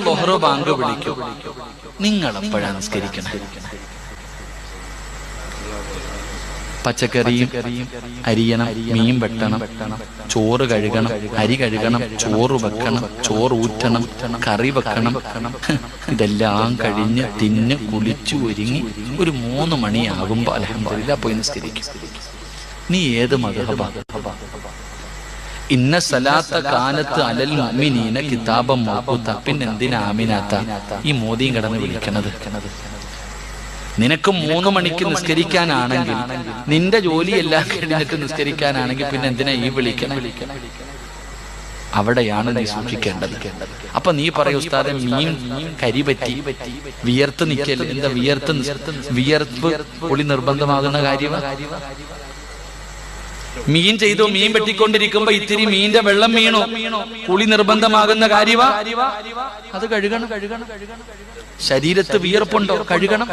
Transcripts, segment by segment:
ളുഹർ bank വിളിക്കും, നിങ്ങൾ എപ്പോഴാ നിസ്കരിക്കണം? പച്ചക്കറിയും അരിയണം, മീൻ വെട്ടണം, ചോറ് കഴുകണം, അരി കഴുകണം, ചോറ് വെക്കണം, ചോറ് ഊറ്റണം, കറി വെക്കണം. ഇതെല്ലാം കഴിഞ്ഞ് തിന്ന് കുളിച്ചു ഒരുങ്ങി ഒരു 3 മണിയാകുമ്പോ അൽഹംദുലില്ലാഹ് പോയി നിസ്കരിക്കും. നീ ഏത് മദ്ഹബാ? ഇന്ന സലാത്ത കാലത്ത് അലൽ മുഅ്മിനീന കിതാബം മൗഖൂത. പിന്നെന്തിനാ ആമിനാത്ത ഈ മോദിയും കടന്ന് വിളിക്കണത്? നിനക്ക് 3 മണിക്ക് നിസ്കരിക്കാനാണെങ്കിൽ, നിന്റെ ജോലിയെല്ലാം കഴിഞ്ഞിട്ട് നിസ്കരിക്കാനാണെങ്കിൽ പിന്നെ എന്തിനാ ഈ വിളിക്കണം? അവിടെയാണ് നീ സൂക്ഷിക്കേണ്ടത്. അപ്പൊ നീ പറയൂ ഉസ്താദെ, മീൻ കരി പറ്റി വിയർത്ത് നിൽക്കല്ലേ? എന്താ വിയർപ്പ് പൊളി നിർബന്ധമാകുന്ന കാര്യമാണ്? മീൻ ചെയ്തു, മീൻ വെട്ടിക്കൊണ്ടിരിക്കുമ്പോ ഇത്തിരി മീന്റെ വെള്ളം വീണു, കുളി നിർബന്ധമാകുന്ന കാര്യവാ? അത് കഴുകണം. ശരീരത്ത് വിയർപ്പുണ്ടോ? കഴുകണം.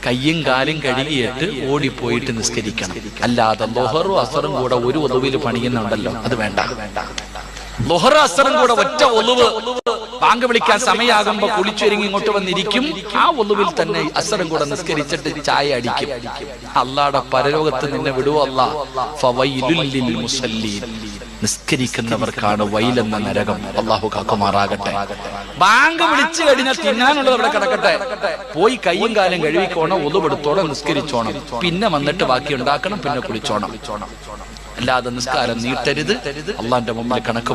കയ്യും കാലും കഴുകിയിട്ട് ഓടിപ്പോയിട്ട് നിസ്കരിക്കണം. അല്ലാതെ ളുഹറും അസറും കൂടെ ഒരു ഒളുവിൽ പണിയുന്നുണ്ടല്ലോ, അത് വേണ്ട. ളുഹറും അസറും കൂടെ ഒറ്റ ഒളുവ്, ബാങ്ക് വിളിക്കാൻ സമയമാകുമ്പോ കുളിച്ചൊരുങ്ങി ഇങ്ങോട്ട് വന്നിരിക്കും, ആ ഒളുവിൽ തന്നെ അസറും കൂടെ നിസ്കരിച്ചിട്ട് ചായ അടിക്കും. അല്ലാഹുടെ പരലോകത്ത് നിന്നെ വിടുവോ അല്ലാഹ്? ഫവൈലുൽ ലിൽ മുസല്ലീൻ. നിസ്കരിക്കുന്നവർക്കാണ് വൈലെന്ന നരകം. അല്ലാഹു കാക്കുമാറാകട്ടെ. ബാങ്ക് വിളിച്ചു കഴിഞ്ഞാൽ തിന്നാനുള്ളത് അവിടെ കിടക്കട്ടെ. പോയി കയ്യും കാലും കഴുകിക്കോണം, ഒളുവെടുത്തോണം, നിസ്കരിച്ചോണം, പിന്നെ വന്നിട്ട് ബാക്കി ഉണ്ടാക്കണം, പിന്നെ കുളിച്ചോണം. അല്ലാതെ നിസ്കാരം നീട്ടരുത്. അള്ളാന്റെ മുമ്പിൽ കണക്ക്